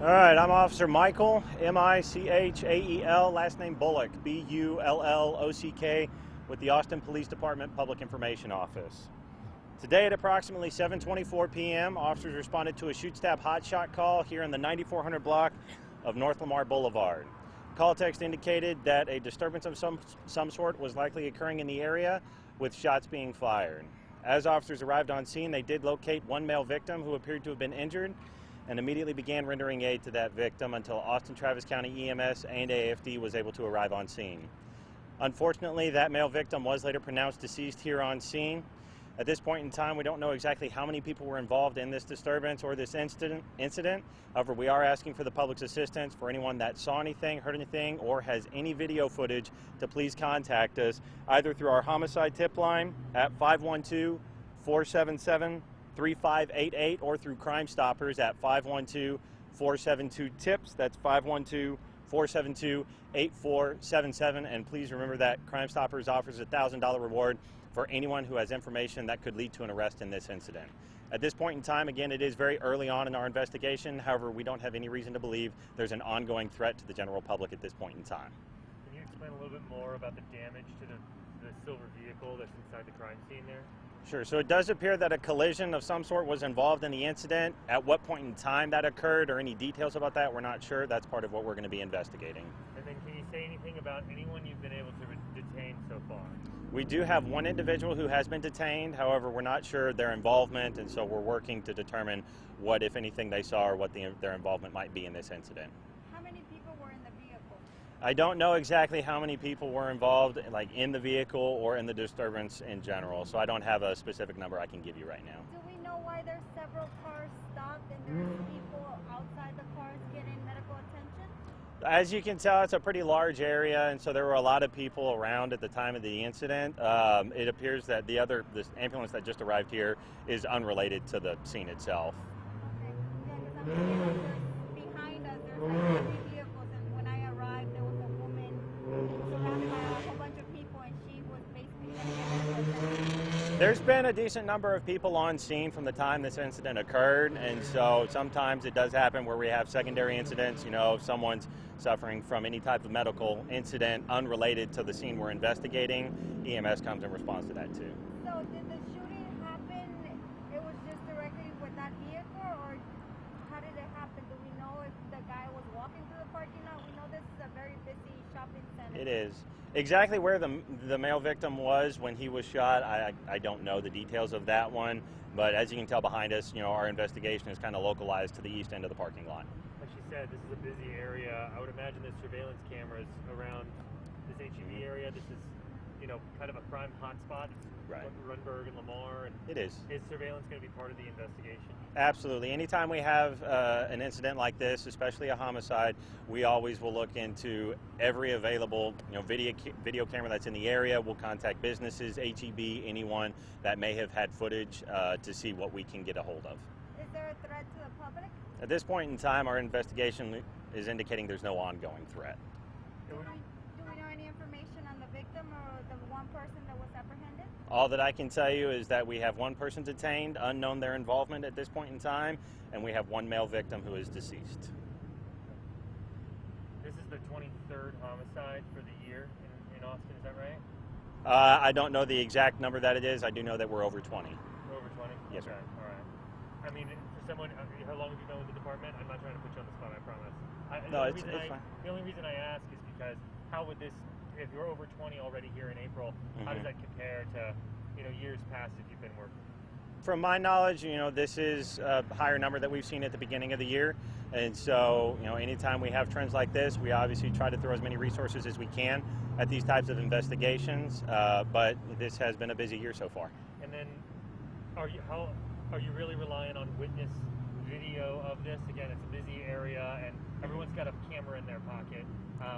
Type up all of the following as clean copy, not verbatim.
All right, I'm Officer Michael, Michael, last name Bullock, Bulllock, with the Austin Police Department Public Information Office. Today at approximately 7:24 p.m., officers responded to a shoot-stab hotshot call here in the 9400 block of North Lamar Boulevard. Call text indicated that a disturbance of some sort was likely occurring in the area, with shots being fired. As officers arrived on scene, they did locate one male victim who appeared to have been injured, and immediately began rendering aid to that victim until Austin Travis County EMS and AFD was able to arrive on scene. Unfortunately, that male victim was later pronounced deceased here on scene. At this point in time, we don't know exactly how many people were involved in this disturbance or this incident. However, we are asking for the public's assistance for anyone that saw anything, heard anything, or has any video footage to please contact us either through our homicide tip line at 512-477-3588 or through Crime Stoppers at 512-472-TIPS. That's 512-472-8477. And please remember that Crime Stoppers offers a $1,000 reward for anyone who has information that could lead to an arrest in this incident. At this point in time, again, it is very early on in our investigation. However, we don't have any reason to believe there's an ongoing threat to the general public at this point in time. Can you explain a little bit more about the damage to the silver vehicle that's inside the crime scene there? Sure. So it does appear that a collision of some sort was involved in the incident. At what point in time that occurred or any details about that, we're not sure. That's part of what we're going to be investigating. And then can you say anything about anyone you've been able to detain so far? We do have one individual who has been detained. However, we're not sure their involvement, and so we're working to determine what, if anything, they saw or what their involvement might be in this incident. How many people were in the vehicle? I don't know exactly how many people were involved, like in the vehicle or in the disturbance in general, so I don't have a specific number I can give you right now. Do we know why there's several cars stopped and there's people outside the cars getting medical attention? As you can tell, it's a pretty large area, and so there were a lot of people around at the time of the incident. It appears that this ambulance that just arrived here is unrelated to the scene itself. Okay, yeah, because I'm looking at behind us, there's like 3 vehicles, and when I arrived, there was a woman surrounded by a whole bunch of people, and she was basically getting medical attention. There's been a decent number of people on scene from the time this incident occurred, and so sometimes it does happen where we have secondary incidents. You know, if someone's suffering from any type of medical incident unrelated to the scene we're investigating, EMS comes and responds to that too. So did the shooting happen, it was just directly with that vehicle, or how did it happen? Do we know if the guy was walking through the parking lot? We know this is a very busy shopping center. It is. Exactly where the male victim was when he was shot, I don't know the details of that one, but as you can tell behind us, you know, our investigation is kind of localized to the east end of the parking lot. Like she said, this is a busy area. I would imagine there's surveillance cameras around this HEB area. This is, you know, kind of a crime hotspot. Right. Runberg and Lamar. And it is. Is surveillance going to be part of the investigation? Absolutely. Anytime we have an incident like this, especially a homicide, we always will look into every available, you know, video camera that's in the area. We'll contact businesses, HEB, anyone that may have had footage to see what we can get a hold of. Is there a threat to the public? At this point in time, our investigation is indicating there's no ongoing threat. Do we know any information on the victim or the one person that was apprehended? All that I can tell you is that we have one person detained, unknown their involvement at this point in time, and we have one male victim who is deceased. This is the 23rd homicide for the year in Austin, is that right? I don't know the exact number that it is. I do know that we're over 20. We're over 20? Yes, okay. sir. All right. I mean, for someone, how long have you been with the department? I'm not trying to put you on the spot, I promise. It's fine. The only reason I ask is because how would this, if you're over 20 already here in April, how does that compare to, you know, years past if you've been working? From my knowledge, you know, this is a higher number that we've seen at the beginning of the year. And so, you know, anytime we have trends like this, we obviously try to throw as many resources as we can at these types of investigations. But this has been a busy year so far. And then, are you really relying on witness video of this? Again, it's a busy area, and everyone's got a camera in their pocket.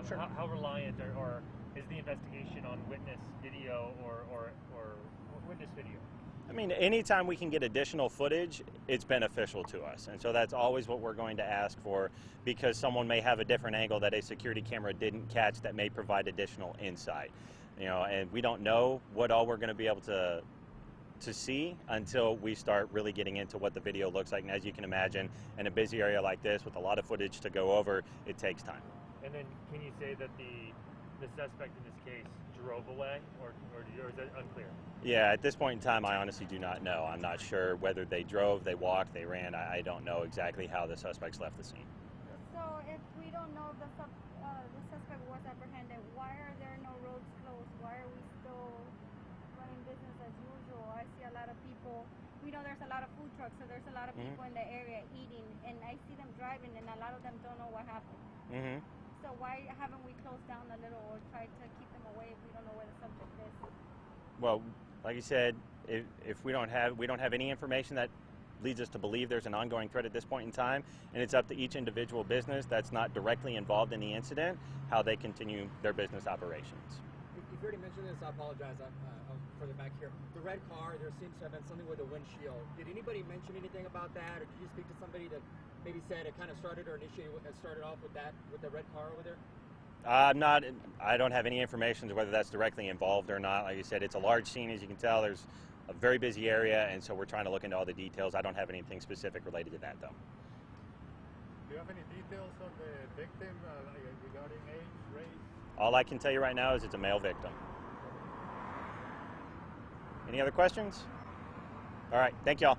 Sure. How reliant or is the investigation on witness video or witness video? I mean, anytime we can get additional footage, it's beneficial to us. And so that's always what we're going to ask for, because someone may have a different angle that a security camera didn't catch that may provide additional insight. You know, and we don't know what all we're going to be able to to see until we start really getting into what the video looks like. And as you can imagine, in a busy area like this with a lot of footage to go over, it takes time. And then can you say that the suspect in this case drove away, or is that unclear? Yeah, at this point in time, I honestly do not know. I'm not sure whether they drove, they walked, they ran. I don't know exactly how the suspects left the scene. So if we don't know the suspect was apprehended, why are there no roads closed? Why are we still running business as usual? I see a lot of people. We know there's a lot of food trucks, so there's a lot of people in the area eating, and I see them driving, and a lot of them don't know what happened. So why haven't we closed down a little or tried to keep them away if we don't know where the subject is? Well, like you said, if we don't have any information that leads us to believe there's an ongoing threat at this point in time, and it's up to each individual business that's not directly involved in the incident how they continue their business operations. You've already mentioned this, I apologize, I'm further back here. The red car, there seems to have been something with the windshield. Did anybody mention anything about that, or did you speak to somebody that maybe said it kind of started or started off with the red car over there? I don't have any information to whether that's directly involved or not. Like you said, it's a large scene, as you can tell. There's a very busy area, and so we're trying to look into all the details. I don't have anything specific related to that, though. Do you have any details on the victim regarding age, race? All I can tell you right now is it's a male victim. Any other questions? All right, thank y'all.